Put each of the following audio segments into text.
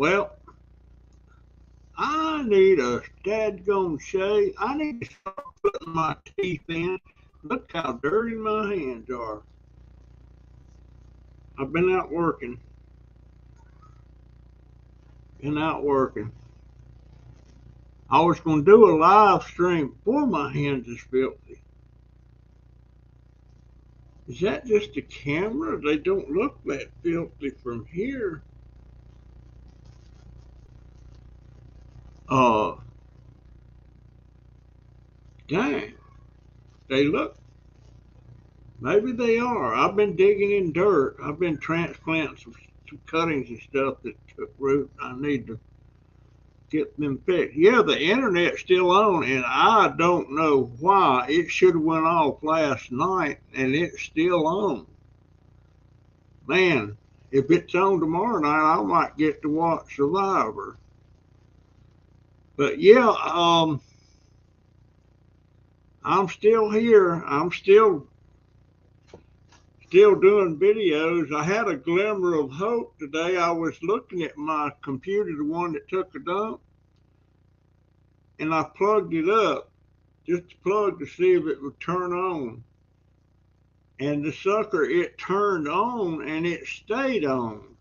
Well, I need a dadgum shave. I need to start putting my teeth in. Look how dirty my hands are. I've been out working. Been out working. I was going to do a live stream before my hands is filthy. Is that just the camera? They don't look that filthy from here. Uh, Dang. They look. Maybe they are. I've been digging in dirt. I've been transplanting some cuttings and stuff that took root. I need to get them fixed. Yeah, the internet's still on, and I don't know why. It should have went off last night, and it's still on. Man, if it's on tomorrow night, I might get to watch Survivor. But yeah, I'm still here. I'm still doing videos. I had a glimmer of hope today. I was looking at my computer, the one that took a dump, and I plugged it up, just to plug to see if it would turn on. And the sucker, it turned on and it stayed on.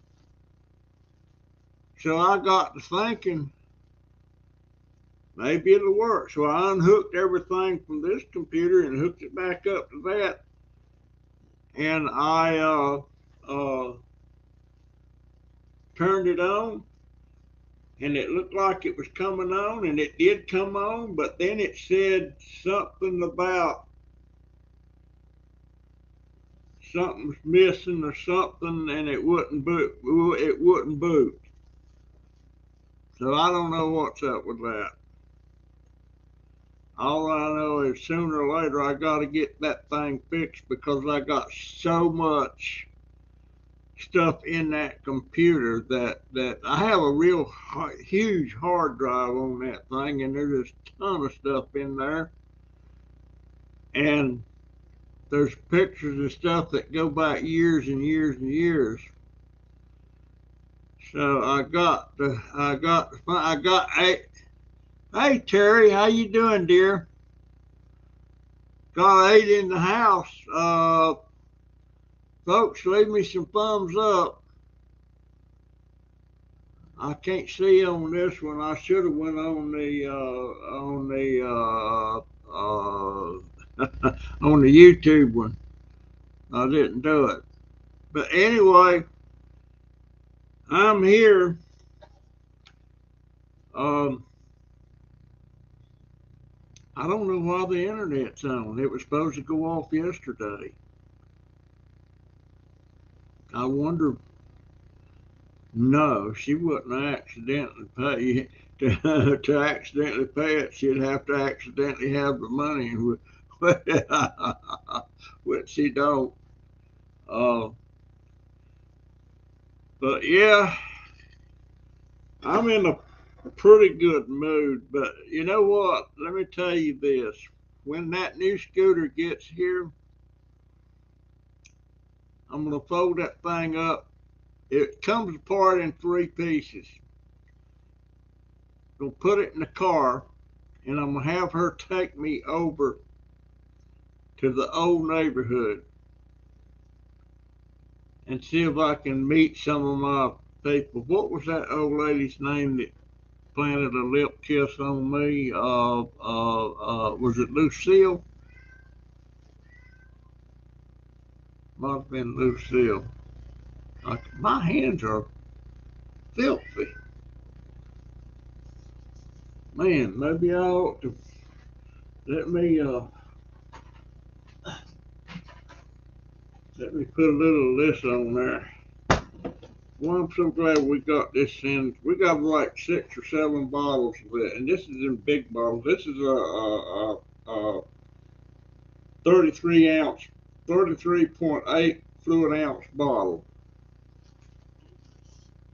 So I got to thinking, maybe it'll work. So I unhooked everything from this computer and hooked it back up to that. And I turned it on, and it looked like it was coming on, and it did come on, but then it said something about something's missing or something, and it wouldn't boot. It wouldn't boot. So I don't know what's up with that. All I know is sooner or later I got to get that thing fixed because I got so much stuff in that computer that I have a real huge hard drive on that thing, and there's a ton of stuff in there, and there's pictures and stuff that go back years and years and years. So I got hey Terry, how you doing, dear? Got 8 in the house. Folks, leave me some thumbs up. I can't see on this one. I should have went on on the YouTube one. I didn't do it. But anyway, I'm here. Um, I don't know why the internet's on. It was supposed to go off yesterday. I wonder. No, she wouldn't accidentally pay to accidentally pay it. She'd have to accidentally have the money, which she don't. Uh, but yeah, I'm in a pretty good mood. But you know what? Let me tell you this: when that new scooter gets here, I'm gonna fold that thing up. It comes apart in 3 pieces. Gonna put it in the car, and I'm gonna have her take me over to the old neighborhood and see if I can meet some of my people. What was that old lady's name that planted a lip kiss on me? Was it Lucille? Might have been Lucille. My hands are filthy. Man, maybe I ought to let me uh, let me put a little of this on there. Well, I'm so glad we got this in. We got like 6 or 7 bottles of it, and this is in big bottles. This is a 33 ounce, 33.8 fluid ounce bottle,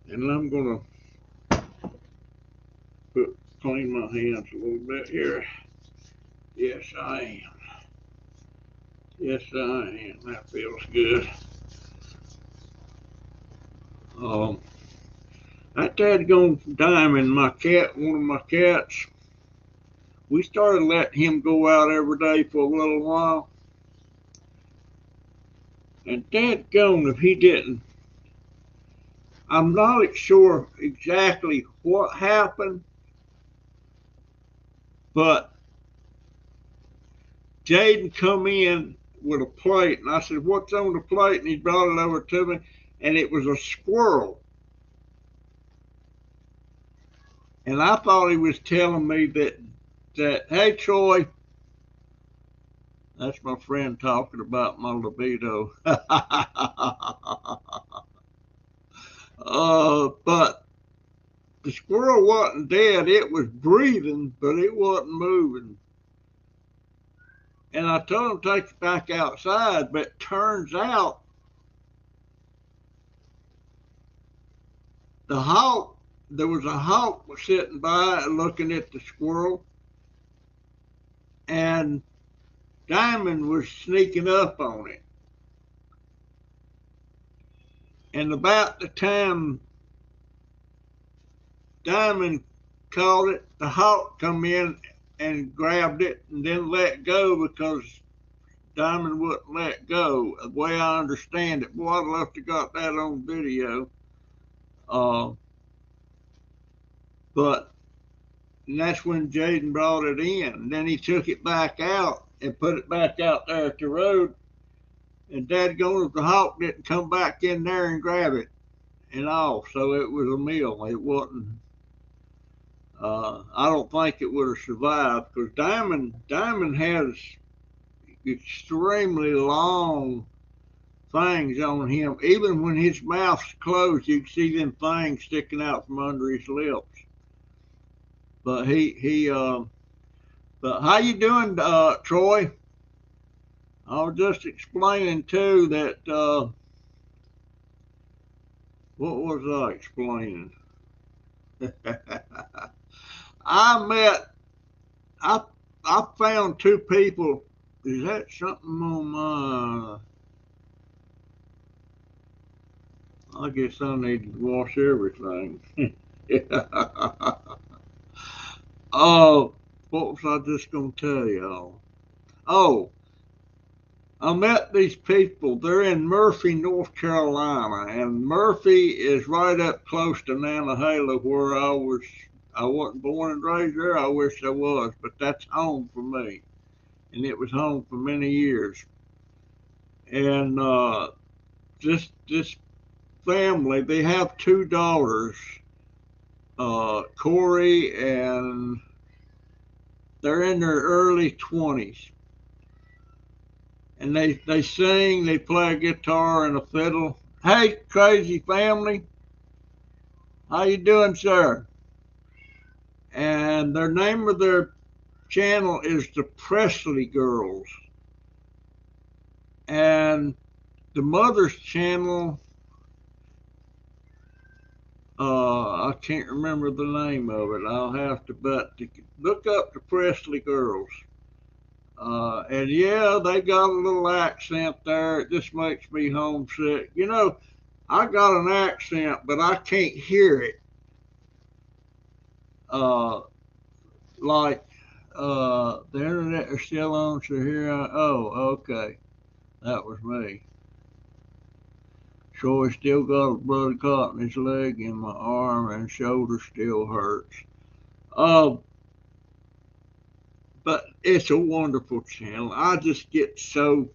and I'm gonna clean my hands a little bit here. Yes, I am. Yes, I am. That feels good. Um, That dadgone Diamond, my cat, one of my cats, we started letting him go out every day for a little while. And dadgone, if he didn't, I'm not sure exactly what happened, but Jaden come in with a plate, and I said, "What's on the plate?" And he brought it over to me, and it was a squirrel. And I thought he was telling me that hey Troy, that's my friend talking about my libido. But the squirrel wasn't dead. It was breathing, but it wasn't moving. And I told him to take it back outside, but it turns out the hawk, there was a hawk sitting by looking at the squirrel, and Diamond was sneaking up on it. And about the time Diamond caught it, the hawk come in and grabbed it and then let go because Diamond wouldn't let go. The way I understand it, boy, I'd love to got that on video. Uh, but and that's when Jaden brought it in. And then he took it back out and put it back out there at the road. And dadgone, if the hawk didn't come back in there and grab it and all, so it was a meal. It wasn't. I don't think it would have survived because Diamond has extremely long fangs on him. Even when his mouth's closed, you can see them fangs sticking out from under his lips. But but how you doing, Troy? I was just explaining too that what was I explaining? I met I I found two people. Is that something on my? I guess I need to wash everything. Oh, what was I just gonna tell y'all? Oh, I met these people. They're in Murphy, North Carolina, and Murphy is right up close to Nantahala, where I was. I wasn't born and raised there. I wish I was, but that's home for me, and it was home for many years. And this family, they have two daughters, Corey, and they're in their early 20s. And they sing, they play a guitar and a fiddle. Hey, crazy family, how you doing, sir? And their name of their channel is the Presley Girls. And the mother's channel, I can't remember the name of it. I'll have to, but look up the Presley Girls. And yeah, they got a little accent there. It just makes me homesick. You know, I got an accent, but I can't hear it. Uh, like the internet is still on, so here oh, okay, that was me. Troy still got a blood clot in his leg, and my arm and shoulder still hurts. Uh, but it's a wonderful channel. I just get so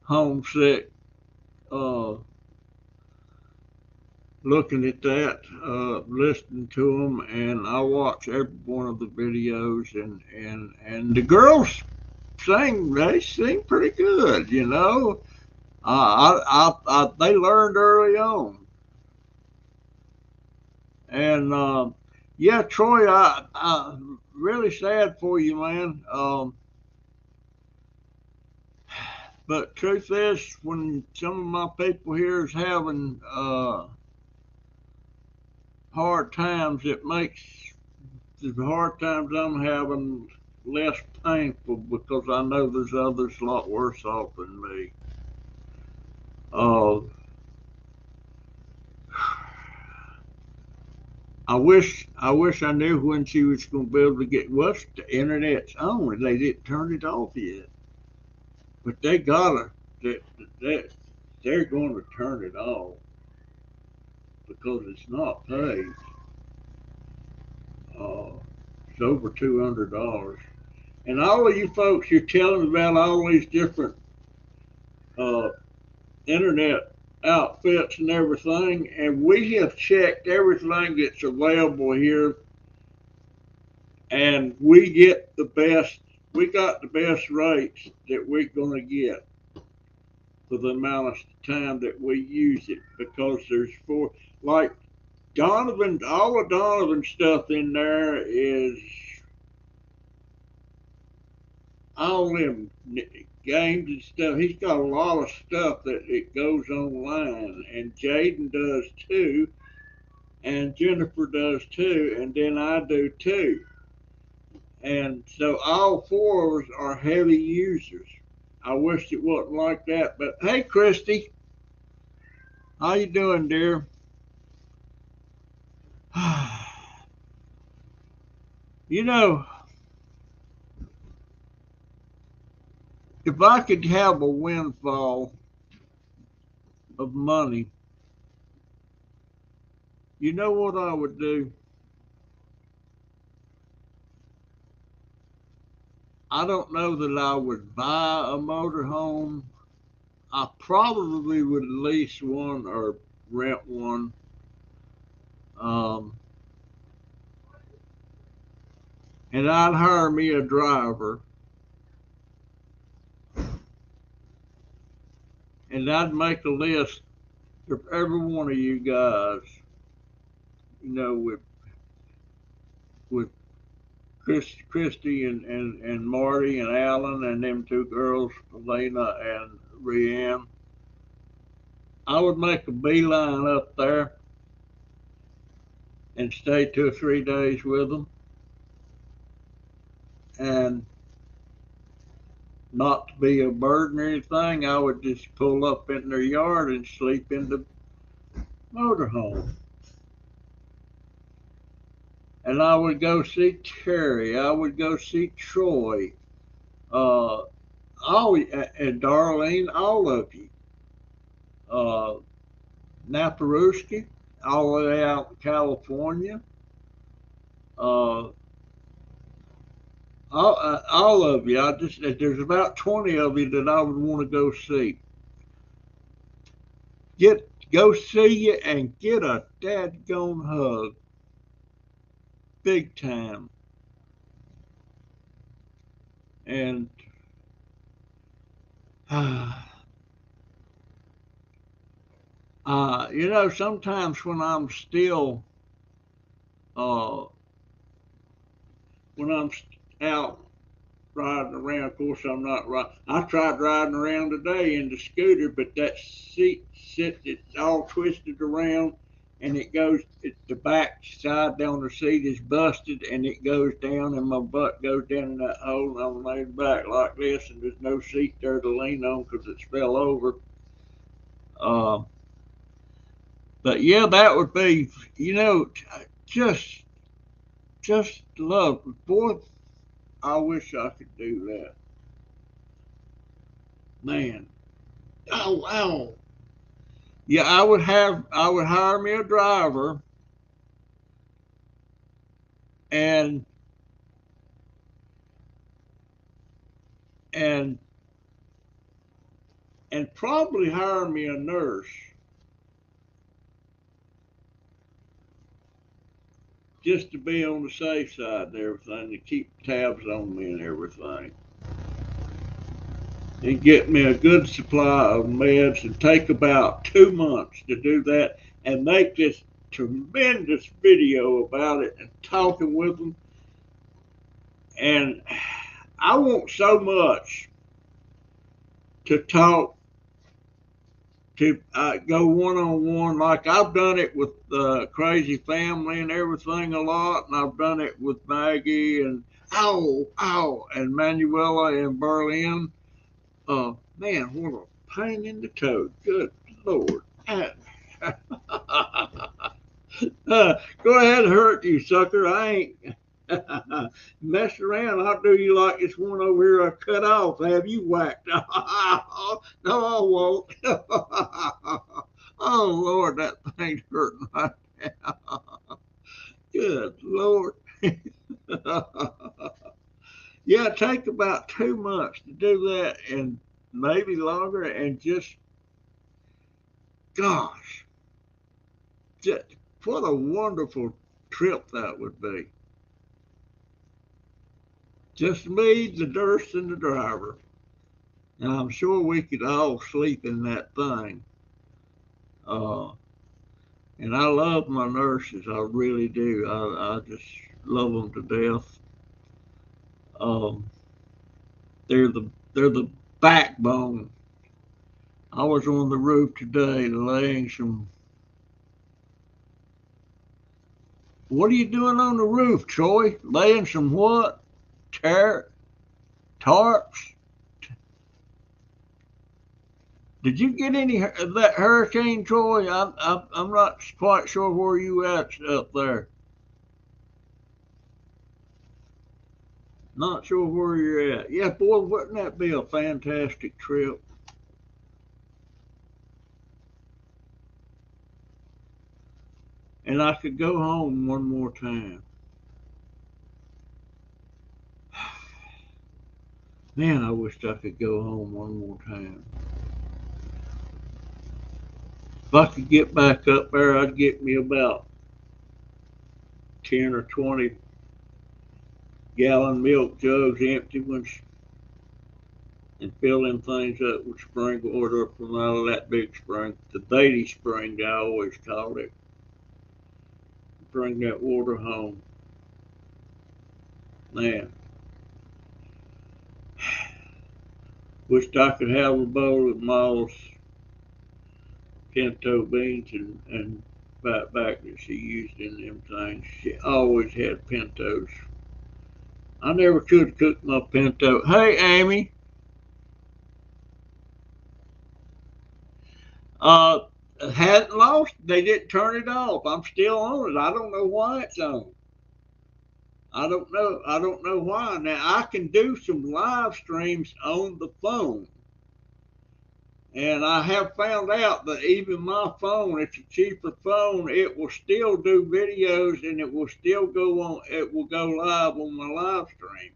homesick uh, looking at that, listening to them, and I watch every one of the videos, and the girls sing. They sing pretty good, you know. They learned early on, and yeah, Troy, I really sad for you, man. But truth is, when some of my people here is having hard times, it makes the hard times I'm having less painful because I know there's others a lot worse off than me. Uh, I wish I knew when she was going to be able to get. Well, the internet's on, and they didn't turn it off yet. But they gotta. That that they're going to turn it off because it's not paid. Uh, it's over $200. And all of you folks, you're telling about all these different uh, internet outfits and everything, and we have checked everything that's available here, and we get the best. We got the best rates that we're gonna get for the amount of time that we use it because there's four like Donovan. All of Donovan stuff in there is all them games and stuff. He's got a lot of stuff that it goes online, and Jaden does too, and Jennifer does too, and then I do too. And so all four of us are heavy users. I wish it wasn't like that, but hey, Christy, how you doing, dear? You know, if I could have a windfall of money, you know what I would do? I don't know that I would buy a motorhome. I probably would lease one or rent one. Um, and I'd hire me a driver, and I'd make a list of every one of you guys, with Christy and Marty and Alan and them two girls, Elena and Rianne. I would make a beeline up there and stay 2 or 3 days with them, and not to be a burden or anything, I would just pull up in their yard and sleep in the motorhome. And I would go see Terry. I would go see Troy. Uh, and Darlene, all of you. Uh, Naparuski, all the way out in California. Uh, all of you. There's about 20 of you that I would want to go see. Go see you and get a dadgone hug, big time. And sometimes uh, when I'm out riding around. Of course, I'm not right. I tried riding around today in the scooter, but that it's all twisted around, and the back side down the seat is busted, and it goes down, and my butt goes down in that hole, and I'm laid back like this, and there's no seat there to lean on because it's fell over. Uh, but yeah, that would be, just, just love. Boy, I wish I could do that. Man, oh wow. Yeah, I would hire me a driver, and and and probably hire me a nurse just to be on the safe side and everything, to keep tabs on me and everything, and get me a good supply of meds, and take about 2 months to do that, and make this tremendous video about it and talking with them. And I want so much to talk to go one on one. Like I've done it with Crazy Family and everything a lot, and I've done it with Maggie and and Manuela in Berlin. Man, what a pain in the toe! Good Lord. Go ahead and hurt you, sucker. I ain't mess around. I'll do you like this one over here I cut off. Have you whacked? No, I won't. Oh, Lord, that thing's hurting right now. Good Lord. Yeah, take about 2 months to do that and maybe longer and just, gosh, just, what a wonderful trip that would be. Just me, the nurse, and the driver. And I'm sure we could all sleep in that thing. Uh, and I love my nurses. I really do. I just love them to death. Um, they're the backbone. I was on the roof today laying some. What are you doing on the roof, Troy? Laying some what? Tar- tarps? Did you get any of that hurricane, Troy? I'm not quite sure where you at up there. Not sure where you're at. Yeah, boy, wouldn't that be a fantastic trip? And I could go home one more time. Man, I wished I could go home one more time. If I could get back up there, I'd get me about 10 or 20 gallon milk jugs, empty ones, and fill them things up with spring water from out of that big spring. The Beatty spring, I always called it. Bring that water home. Man, wished I could have a bowl of Ma's pinto beans and back that she used in them things. She always had pintos. I never could cook my pinto. Hey, Amy. Uh, hadn't lost. They didn't turn it off. I'm still on it. I don't know why it's on. I don't know. I don't know why. Now I can do some live streams on the phone. And I have found out that even my phone, it's a cheaper phone, it will still do videos and it will still go on, it will go live on my live stream.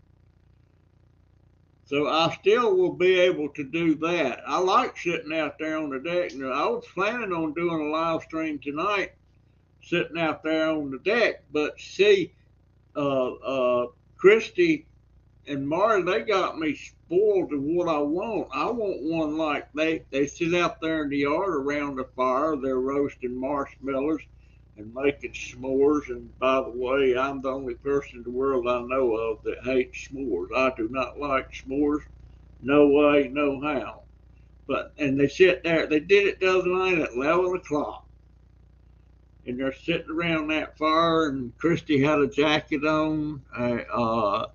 So I still will be able to do that. I like sitting out there on the deck. Now, I was planning on doing a live stream tonight, sitting out there on the deck, but see, Christy and Marty, they got me spoiled to what I want. I want one like they sit out there in the yard around the fire. They're roasting marshmallows and making s'mores. And by the way, I'm the only person in the world I know of that hates s'mores. I do not like s'mores. No way, no how. But and they sit there. They did it the other night at 11 o'clock. And they're sitting around that fire, and Christy had a jacket on. Uh,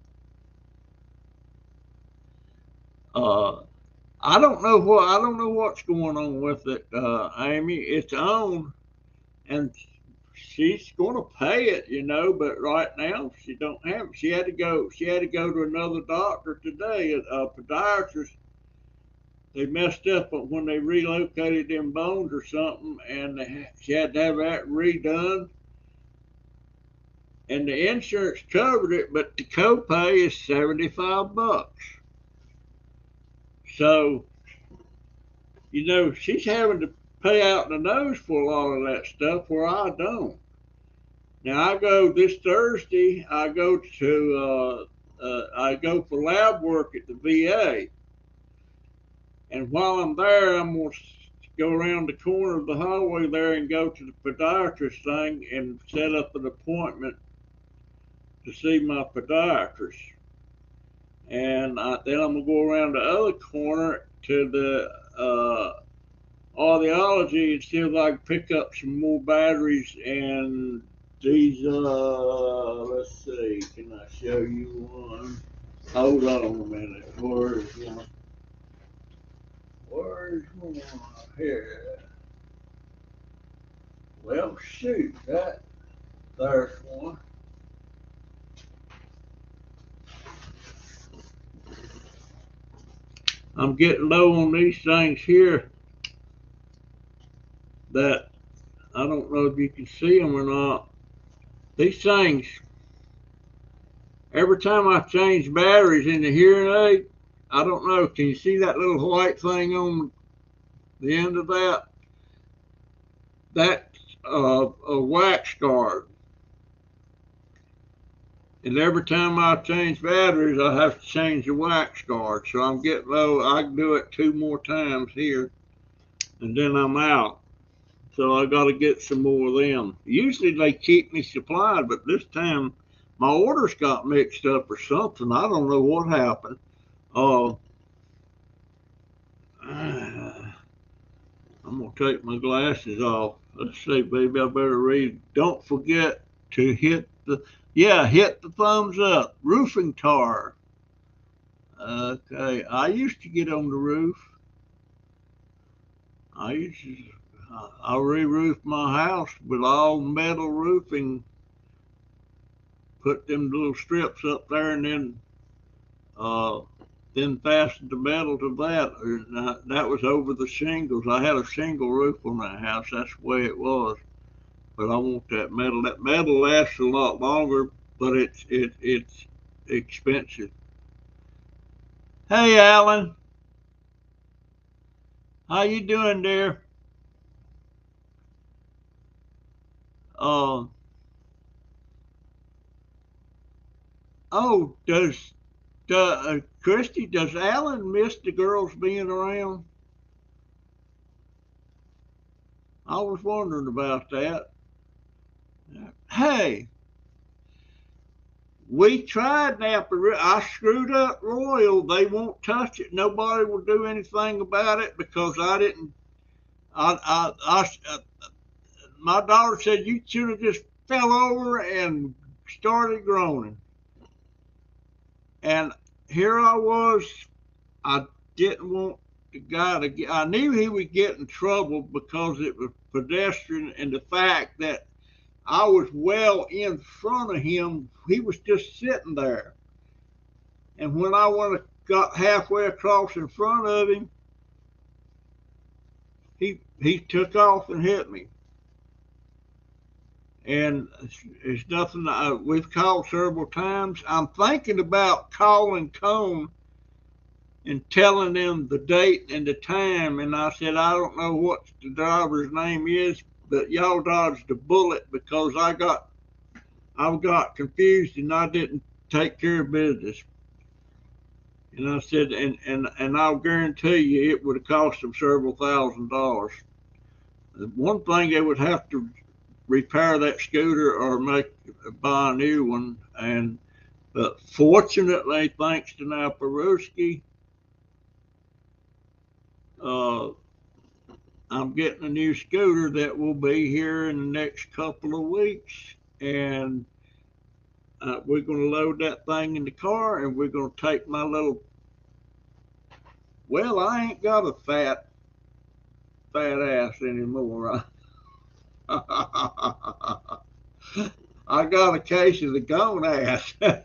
I don't know what's going on with it, Amy. It's on, and she's going to pay it, But right now she don't have it. She had to go. She had to go to another doctor today, a podiatrist. They messed up when they relocated them bones or something, and she had to have that redone. And the insurance covered it, but the copay is $75. So she's having to pay out the nose for a lot of that stuff where I don't. Now I go this Thursday. I go for lab work at the VA, and while I'm there, I'm gonna go around the corner of the hallway there and go to the podiatrist thing and set up an appointment to see my podiatrist. And then I'm gonna go around the other corner to the audiology and see if I can pick up some more batteries and these. Let's see, can I show you one? Hold on a minute. Where's one here? Well, shoot, there's one. I'm getting low on these things here that I don't know if you can see them or not. These things, every time I change batteries in the hearing aid, I don't know, can you see that little white thing on the end of that? That's a wax guard. And every time I change batteries, I have to change the wax guard. So I'm getting low. I can do it 2 more times here, and then I'm out. So I got to get some more of them. Usually they keep me supplied, but this time my orders got mixed up or something. I don't know what happened. Uh, I'm gonna take my glasses off. Let's see, baby. I better read. Don't forget to hit the thumbs up. Roofing tar. Okay, I used to get on the roof. I used to, I re-roofed my house with all metal roofing. Put them little strips up there, and then fastened the metal to that. And that was over the shingles. I had a shingle roof on that house. That's the way it was. But I want that metal. That metal lasts a lot longer, but it's expensive. Hey, Alan, how you doing there? Uh, oh, Christy, does Alan miss the girls being around? I was wondering about that. Hey, we tried Napa. I screwed up Royal. They won't touch it. Nobody will do anything about it because I didn't. My daughter said you should have just fell over and started groaning. And here I was. I didn't want the guy to get. I knew he would get in trouble because it was pedestrian, and the fact that I was well in front of him. He was just sitting there. And when got halfway across in front of him, he took off and hit me. And it's nothing. We've called several times. I'm thinking about calling Cone and telling them the date and the time. And I said, I don't know what the driver's name is, but y'all dodged a bullet because I got confused and I didn't take care of business. And I said, and I'll guarantee you it would have cost them several $1,000s. One thing, they would have to repair that scooter or buy a new one. But fortunately, thanks to Naparuski, uh, I'm getting a new scooter that will be here in the next couple of weeks. And we're going to load that thing in the car and we're going to take my little. Well, I ain't got a fat ass anymore. I got a case of the gone ass. I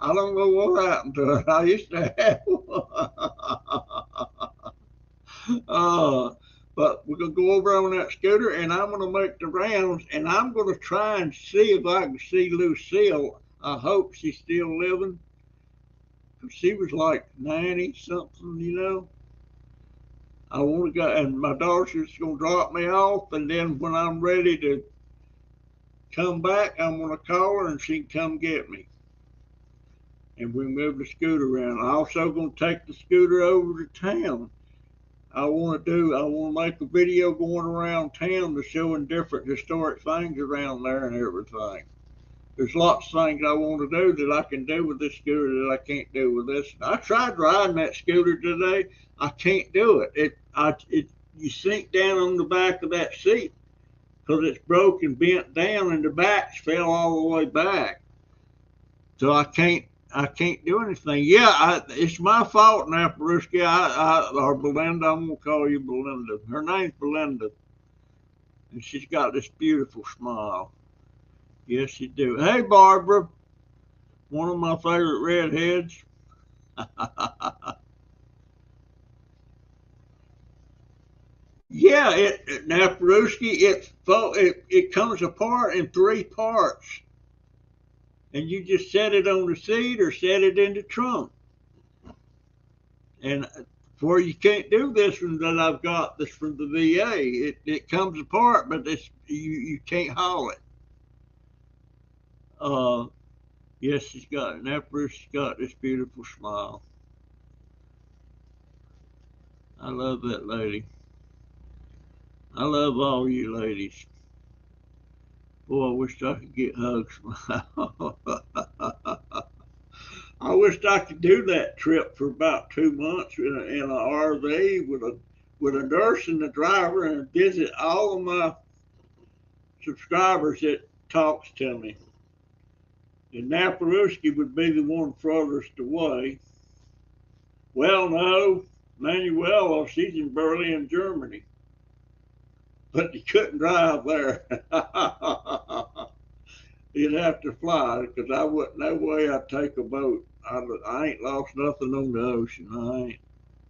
don't know what happened to it. I used to have one. But we're going to go over on that scooter and I'm going to make the rounds and I'm going to try and see if I can see Lucille. I hope she's still living. She was like 90 something. I want to go, and my daughter's going to drop me off, and then when I'm ready to come back, I'm going to call her and she can come get me. And we move the scooter around. I'm also going to take the scooter over to town. I want to make a video going around town to showing different historic things around there and everything. There's lots of things I want to do that I can do with this scooter that I can't do with this. I tried riding that scooter today. I can't do it. You sink down on the back of that seat because it's broken, bent down, and the backs fell all the way back. So I can't do anything. Yeah, it's my fault, Naparuski. Or Belinda. I'm gonna call you Belinda. Her name's Belinda. And she's got this beautiful smile. Yes, you do. Hey, Barbara, one of my favorite redheads. Yeah, now Peruski, it comes apart in three parts, and you just set it on the seat or set it in the trunk. And where you can't do this one that I've got this from the VA, it comes apart, but you can't haul it. Uh, yes, she's got it. Now Peruski's got this beautiful smile. I love that lady. I love all you ladies. Boy, I wish I could get hugs. I wished I could do that trip for about 2 months in an RV with a nurse and a driver and visit all of my subscribers that talks to me. And Naparuski would be the one furthest away. Well, no, Manuela, she's in Berlin, Germany, but he couldn't drive there. He'd have to fly because I wouldn't. No way I'd take a boat. I ain't lost nothing on the ocean. I ain't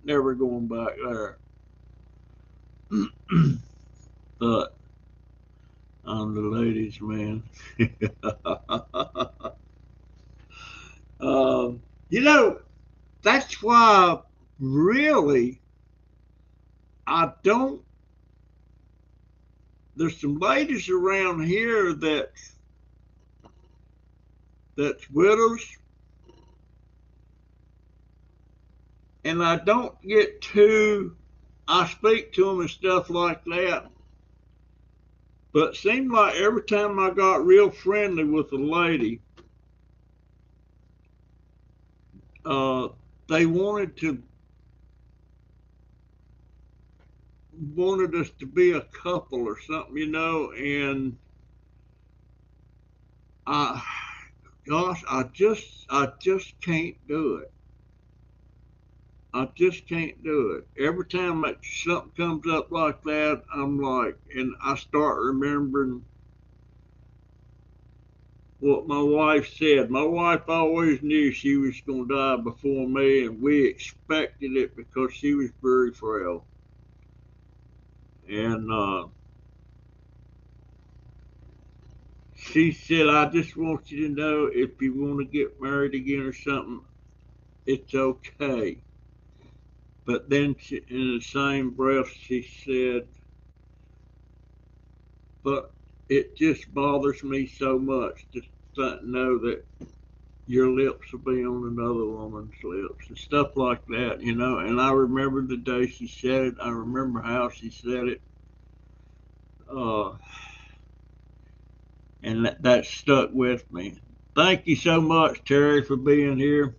never going back there. But I'm the ladies' man. um, you know, that's why really I don't. There's some ladies around here that's widows, and I don't get too. I speak to them and stuff like that. But it seemed like every time I got real friendly with a lady, uh, they wanted us to be a couple or something, and I, gosh, I just can't do it. I just can't do it. Every time that something comes up like that, I'm like, and I start remembering what my wife said. My wife always knew she was going to die before me, and we expected it because she was very frail. And she said, I just want you to know if you want to get married again or something, it's okay. But then in the same breath, she said, but it just bothers me so much to know that your lips will be on another woman's lips and stuff like that. And I remember the day she said it. I remember how she said it. Uh, and that stuck with me. Thank you so much, Terry, for being here.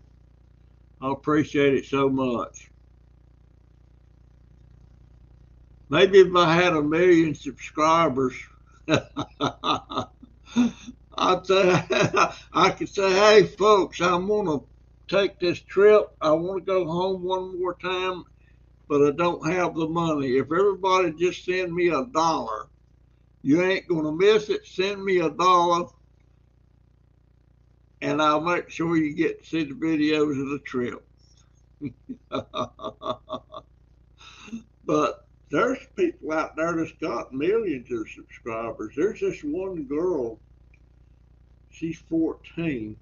I appreciate it so much. Maybe if I had 1 million subscribers, I'd say I could say, "Hey, folks, I'm gonna take this trip. I want to go home one more time, but I don't have the money. If everybody just send me $1, you ain't gonna miss it. Send me $1, and I'll make sure you get to see the videos of the trip." But there's people out there that's got millions of subscribers. There's this one girl, she's 14.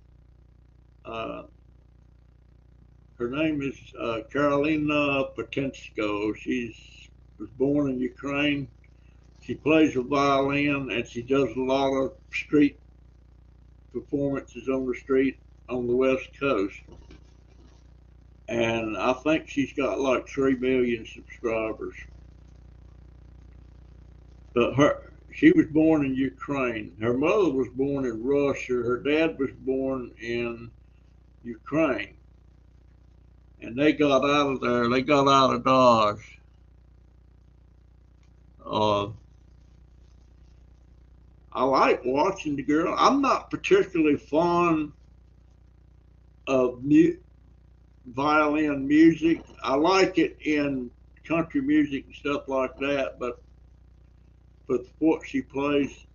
Uh, Her name is Carolina Potensko. She was born in Ukraine. She plays the violin and she does a lot of street performances on the street on the West Coast. And I think she's got like 3 million subscribers. But she was born in Ukraine. Her mother was born in Russia. Her dad was born in Ukraine. And they got out of there. They got out of Dodge. Uh, I like watching the girl. I'm not particularly fond of violin music. I like it in country music and stuff like that, but but what she plays,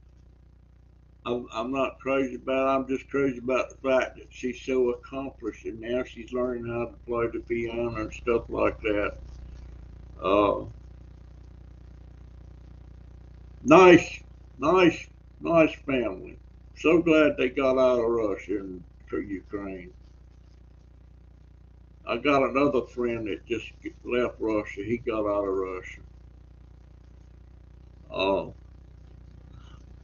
I'm not crazy about. I'm just crazy about the fact that she's so accomplished, and now she's learning how to play the piano and stuff like that. Uh, nice, nice, nice family. So glad they got out of Russia and to Ukraine. I got another friend that just left Russia. He got out of Russia. Oh,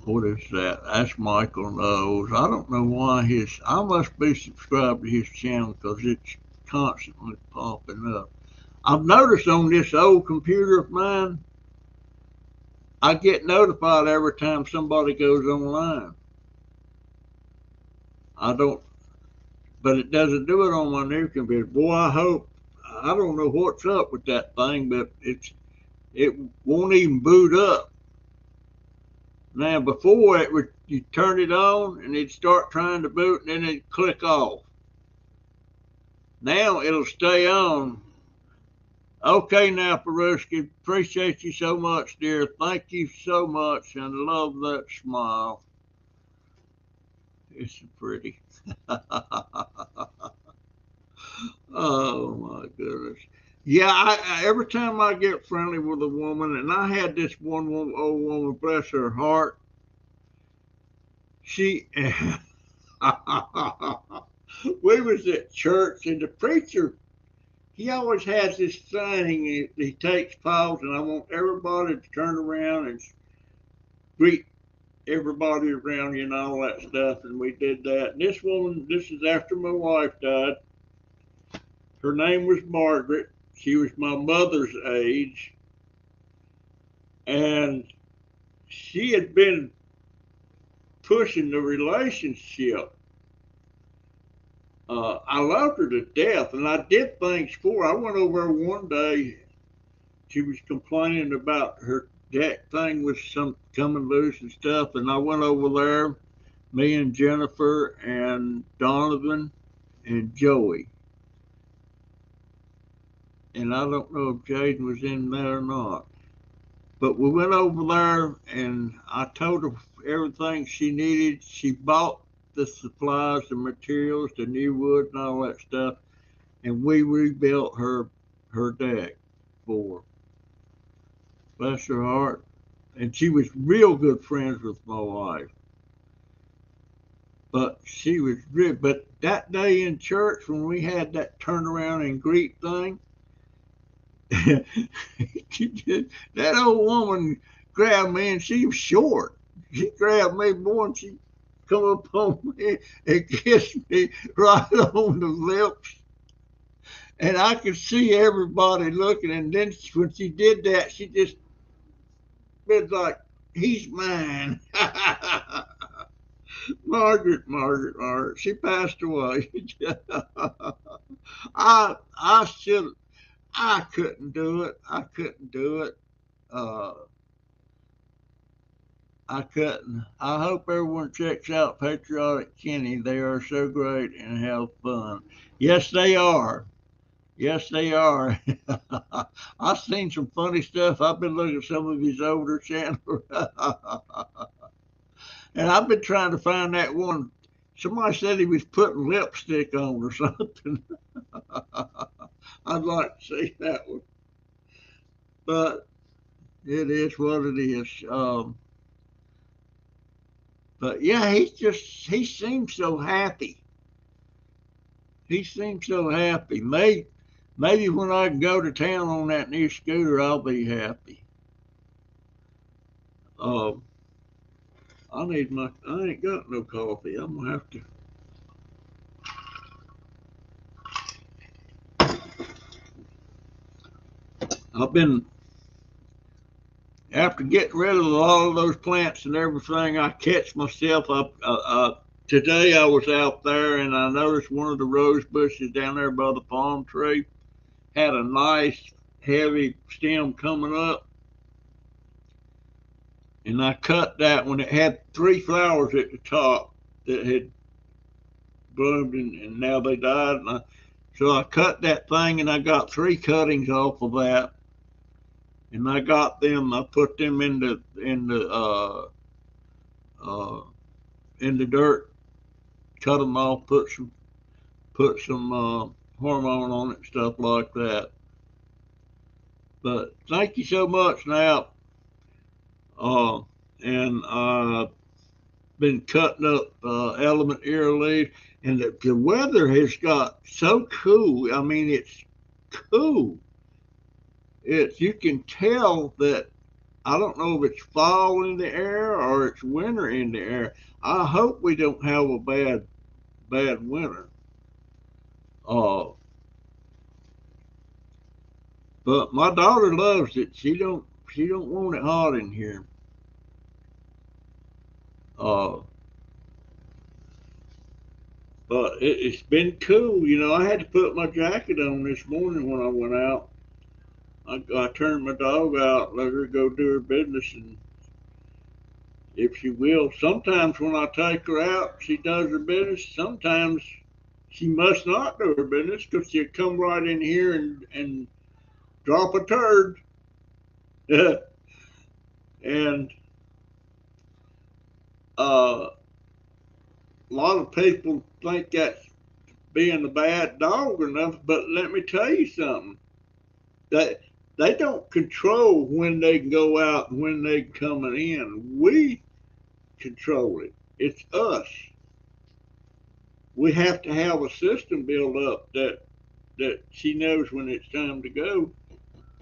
what is that? That's Michael Knowles. I don't know why I must be subscribed to his channel because it's constantly popping up. I've noticed on this old computer of mine, I get notified every time somebody goes online. I don't, but it doesn't do it on my new computer. Boy, I don't know what's up with that thing, but it won't even boot up. Now, before it would, you turn it on and it'd start trying to boot and then it'd click off. Now it'll stay on. Okay, now, Peruski, appreciate you so much, dear. Thank you so much, and love that smile. It's pretty. Oh my goodness. Yeah, every time I get friendly with a woman, and I had this one old woman, bless her heart, she, we was at church, and the preacher, he always has this thing, he takes pause, and I want everybody to turn around and greet everybody around you and all that stuff, and we did that. And this woman, this is after my wife died. Her name was Margaret. She was my mother's age, and she had been pushing the relationship. I loved her to death, and I did things for her. I went over her one day. She was complaining about her deck thing was some coming loose and stuff, and I went over there, me and Jennifer and Donovan and Joey. And I don't know if Jaden was in there or not. But we went over there and I told her everything she needed. She bought the supplies, the materials, the new wood and all that stuff. And we rebuilt her deck for her. Bless her heart. And she was real good friends with my wife. But she was real. But that day in church when we had that turnaround and greet thing, that old woman grabbed me, and she was short. She grabbed me more and she come up on me and kissed me right on the lips. And I could see everybody looking. And then when she did that, she just was like, he's mine. Margaret. She passed away. I should I couldn't do it. I couldn't do it. Uh, I couldn't. I hope everyone checks out Patriotic Kenny. They are so great and have fun. Yes, they are. Yes, they are. I've seen some funny stuff. I've been looking at some of his older channels. And I've been trying to find that one. Somebody said he was putting lipstick on or something. I'd like to see that one. But it is what it is. But yeah, he seems so happy. He seems so happy. Maybe when I go to town on that new scooter, I'll be happy. Uh, I ain't got no coffee. I'm gonna have to. I've been, after getting rid of all of those plants and everything, I catch myself up. Today I was out there and I noticed one of the rose bushes down there by the palm tree had a nice heavy stem coming up. And I cut that when it had 3 flowers at the top that had bloomed and now they died. So I cut that thing and I got 3 cuttings off of that. and I got them. I put them in the dirt, cut them off, put some hormone on it, stuff like that. But thank you so much now. Uh, and been cutting up element ear leaves, and the weather has got so cool. I mean, it's cool. It's you can tell that I don't know if it's fall in the air or it's winter in the air. I hope we don't have a bad winter. Uh, but my daughter loves it. She don't want it hot in here. Uh, but it's been cool. You know, I had to put my jacket on this morning when I went out. I turned my dog out, let her go do her business, and if she will, sometimes when I take her out, she does her business. Sometimes she must not do her business because she'll come right in here and drop a turd. And a lot of people think that's being a bad dog or nothing, but let me tell you something. That they don't control when they can go out and when they coming in. We control it. It's us. We have to have a system built up that she knows when it's time to go.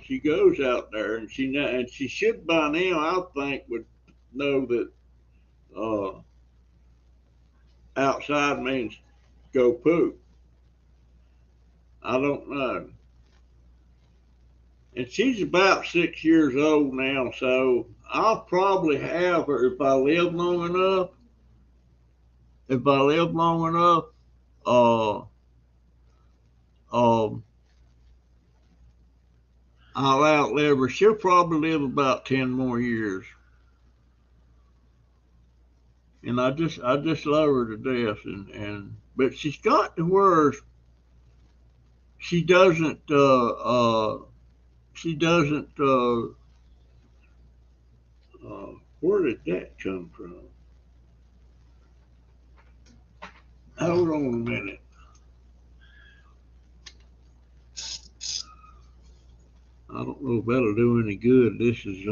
She goes out there, and she should by now, I think, would know that uh, outside means go poop. I don't know. And she's about 6 years old now, so I'll probably have her if I live long enough. If I live long enough, uh, um, I'll outlive her. She'll probably live about 10 more years, and I just love her to death. And but she's got to where she doesn't she doesn't where did that come from? Hold on a minute. I don't know if that'll do any good. This is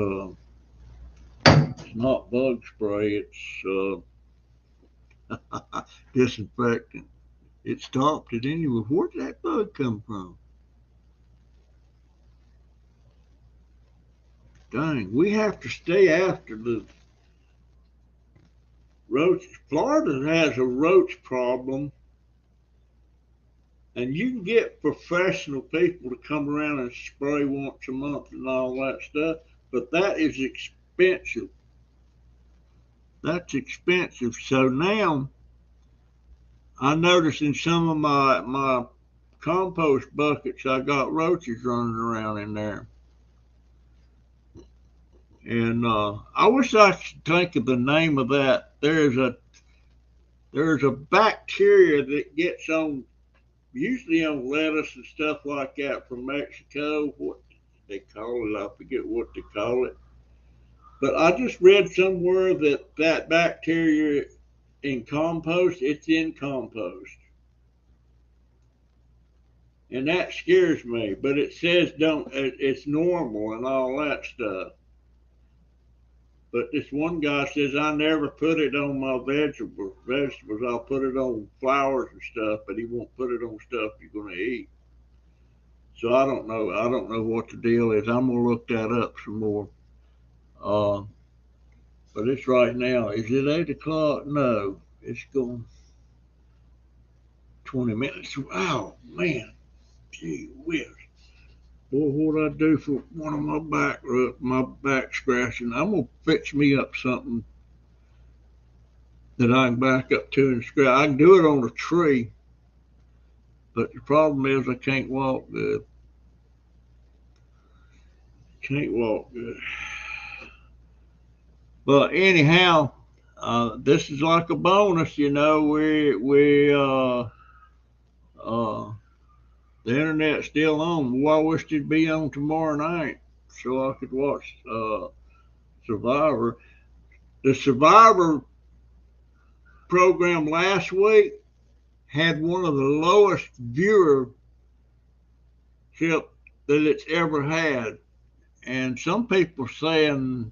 it's not bug spray. It's disinfectant. It stopped it anyway. Where did that bug come from? Dang, we have to stay after the roaches. Florida has a roach problem, and you can get professional people to come around and spray once a month and all that stuff, but that is expensive. That's expensive. So now I notice in some of my compost buckets I got roaches running around in there. And I wish I could think of the name of that. There's a bacteria that gets on usually on lettuce and stuff like that from Mexico. What they call it, I forget what they call it. But I just read somewhere that that bacteria in compost, it's in compost, and that scares me. But it says don't. It's normal and all that stuff. But this one guy says I never put it on my vegetables. Vegetables, I'll put it on flowers and stuff, but he won't put it on stuff you're gonna eat. So I don't know. I don't know what the deal is. I'm gonna look that up some more. Uh, but it's right now. Is it 8 o'clock? No, it's going 20 minutes. Oh man, gee whiz. Boy, what I do for one of my back scratching. I'm gonna fix me up something that I can back up to and scratch. I can do it on a tree, but the problem is I can't walk good. Can't walk good. But anyhow, this is like a bonus, you know. Uh, the internet's still on. Well, I wish it'd be on tomorrow night. so I could watch Survivor. The Survivor program last week had one of the lowest viewership that it's ever had. And some people saying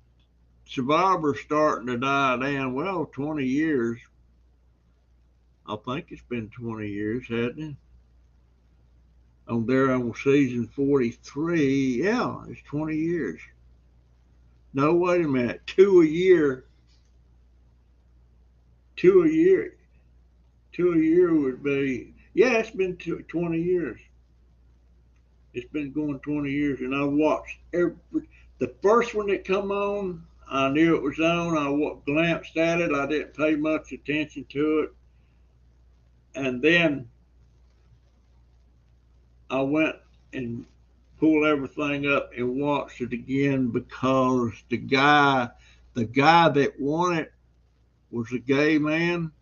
Survivor's starting to die down. Well, 20 years. I think it's been 20 years, hasn't it? On season 43. Yeah, it's 20 years. No, wait a minute. Two a year. Two a year. Two a year would be, yeah, it's been 20 years. It's been going 20 years, and I watched the first one that come on. I knew it was on. I glanced at it. I didn't pay much attention to it, and then I went and pulled everything up and watched it again because the guy that won it was a gay man.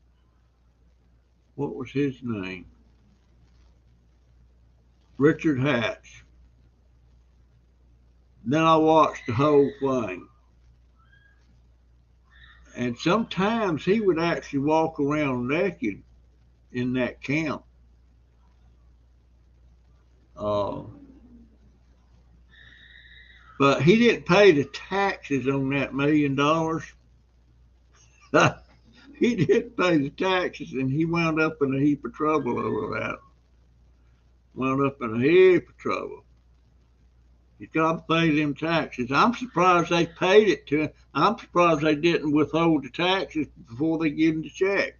What was his name? Richard Hatch. Then I watched the whole thing. And sometimes he would actually walk around naked in that camp. Uh, but he didn't pay the taxes on that $1 million. He didn't pay the taxes, and he wound up in a heap of trouble over that. Wound up in a heap of trouble. He's got to pay them taxes. I'm surprised they paid it to him. I'm surprised they didn't withhold the taxes before they give him the check.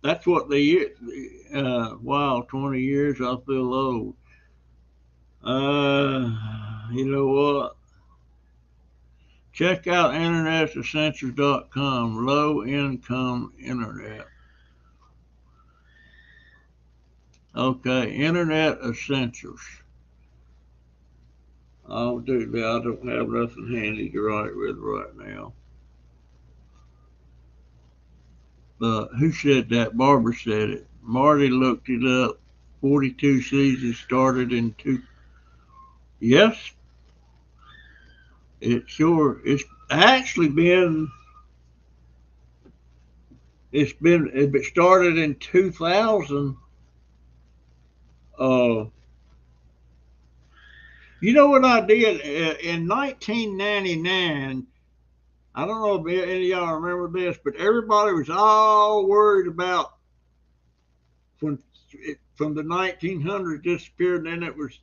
That's what they, wow, 20 years, I feel old. You know what? Check out internetessentials.com, low income internet. Okay, Internet Essentials. I'll do that. I don't have nothing handy to write with right now. But who said that? Barbara said it. Marty looked it up. 42 seasons started in two. Yes, it's actually been, it started in 2000. You know what I did in 1999? I don't know if any of y'all remember this, but everybody was all worried about when from the 1900s disappeared, and then it was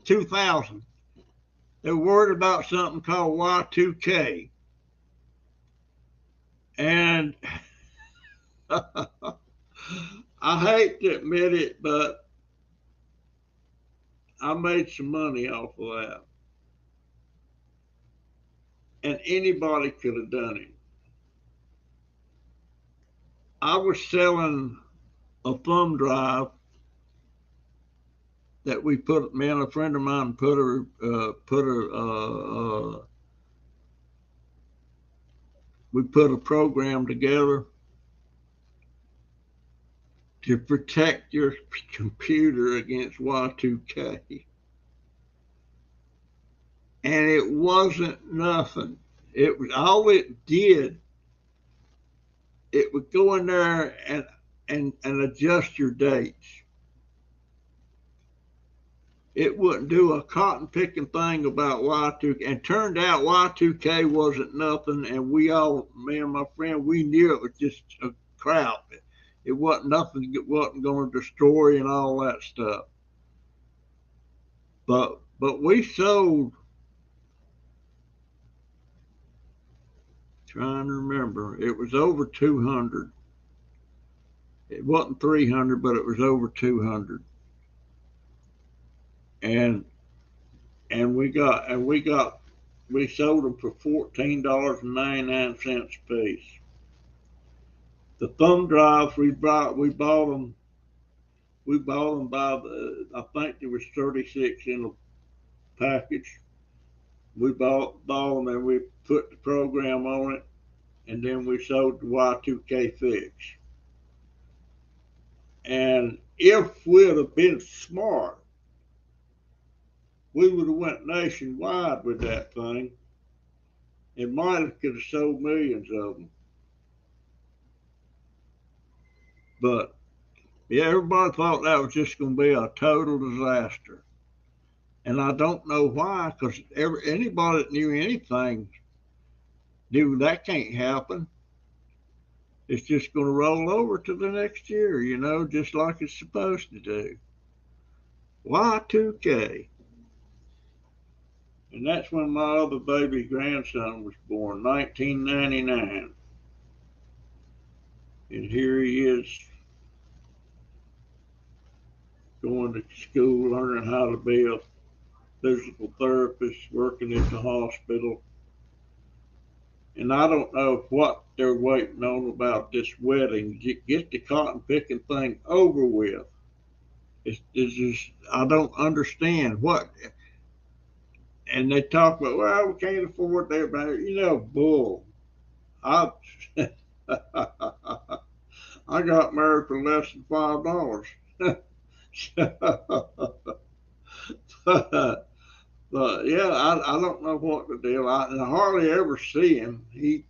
2000. They were worried about something called Y2K. And I hate to admit it, but I made some money off of that. And anybody could have done it. I was selling a thumb drive that me and a friend of mine we put a program together to protect your computer against Y2K. And it wasn't nothing. It was all it did. It would go in there and adjust your dates. It wouldn't do a cotton picking thing about Y2K. And turned out Y2K wasn't nothing. And me and my friend, we knew it was just a crap. It wasn't nothing. It wasn't going to destroy and all that stuff. But we sold. Trying to remember, it was over 200. It wasn't 300, but it was over 200. And we sold them for $14.99 a piece. The thumb drives we bought them by I think there was 36 in a package. We bought them and we put the program on it, and then we sold the Y2K fix. And if we'd have been smart, we would have went nationwide with that thing. It might have could have sold millions of them. But yeah, everybody thought that was just going to be a total disaster. And I don't know why, because anybody that knew anything knew that can't happen. It's just going to roll over to the next year, just like it's supposed to do. Y2K. And that's when my other baby grandson was born, 1999. And here he is going to school, learning how to be a physical therapist, working at the hospital. And I don't know what they're waiting on about this wedding. Get the cotton picking thing over with. It's just, I don't understand what. And they talk about, well, we can't afford that. Bull. I, I got married for less than $5. But yeah, I don't know what the deal. I hardly ever see him. They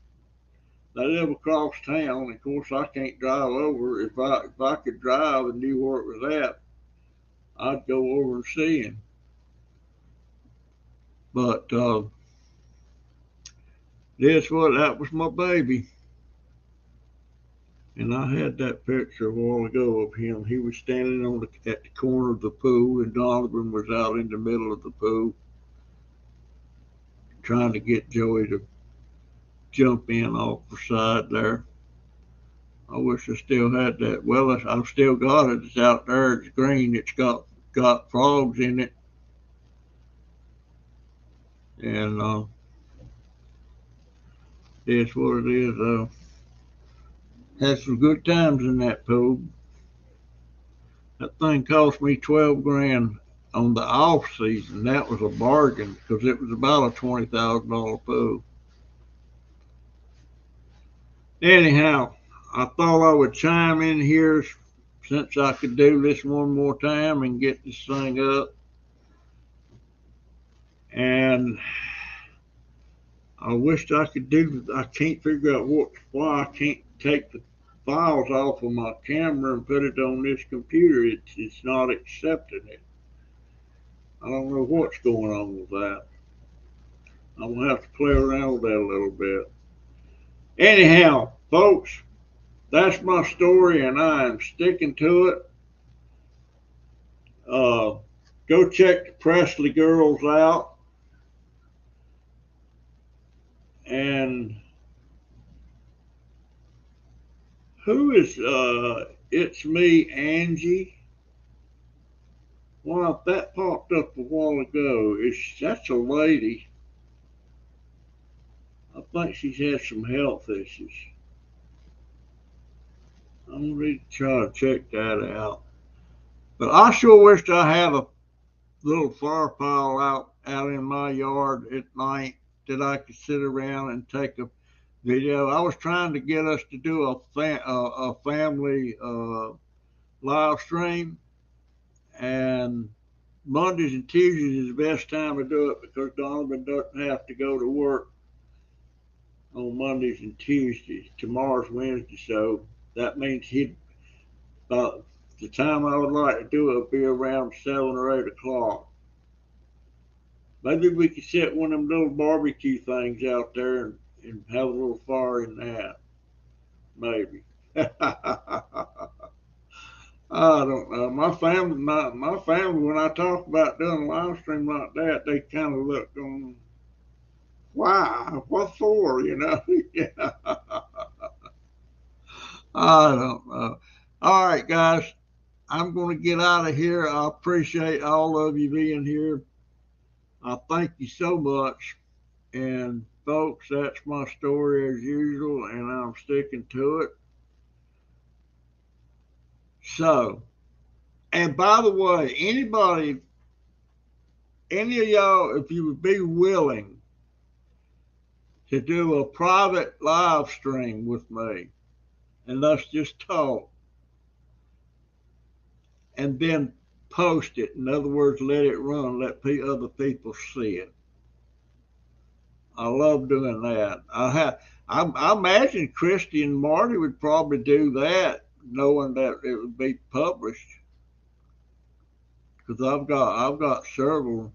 live across town. Of course, I can't drive over. If I could drive and knew where it was at, I'd go over and see him. But that was my baby. And I had that picture a while ago of him. He was standing at the corner of the pool, and Donovan was out in the middle of the pool trying to get Joey to jump in off the side there. I wish I still had that. Well, I've still got it. It's out there. It's green. It's got frogs in it, and that's what it is. Had some good times in that pool. That thing cost me 12 grand on the off season. That was a bargain because it was about a $20,000 pool. Anyhow, I thought I would chime in here since I could do this one more time and get this thing up. And I wished I could do. I can't figure out why I can't take the files off of my camera and put it on this computer. It's not accepting it. I don't know what's going on with that. I'm gonna have to play around with that a little bit. Anyhow, folks, that's my story, and I am sticking to it. Go check the Presley Girls out, and who is it's me, Angie. Well, that popped up a while ago. That's a lady. I think she's had some health issues. I'm ready to try to check that out. But I sure wished I had a little fire pile out in my yard at night that I could sit around and take a video. I was trying to get us to do a family live stream, and Mondays and Tuesdays is the best time to do it because Donovan doesn't have to go to work on Mondays and Tuesdays. Tomorrow's Wednesday, so that means the time I would like to do it would be around 7 or 8 o'clock. Maybe we could set one of them little barbecue things out there and have a little fire in that. Maybe. I don't know. My family, when I talk about doing a live stream like that, they kind of look on, why? What for? Yeah. I don't know. All right, guys. I'm going to get out of here. I appreciate all of you being here. I thank you so much. And folks, that's my story as usual, and I'm sticking to it. So, and by the way, any of y'all, if you would be willing to do a private live stream with me, and let's just talk, and then post it. In other words, let it run, let other people see it. I love doing that. I imagine Christy and Marty would probably do that, knowing that it would be published. Because I've got several.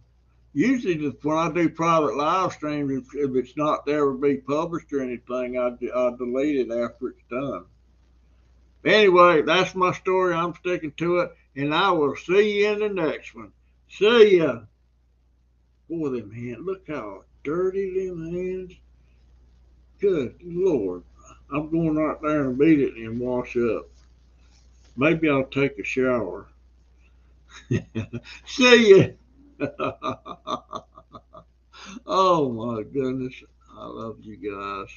Usually, when I do private live streams, if it's not there to be published or anything, I delete it after it's done. Anyway, that's my story. I'm sticking to it, and I will see you in the next one. See ya. Boy, them hands, look how dirty them hands. Good Lord. I'm going right there and beat it and wash up. Maybe I'll take a shower. See ya. Oh my goodness. I love you guys.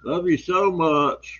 Love you so much.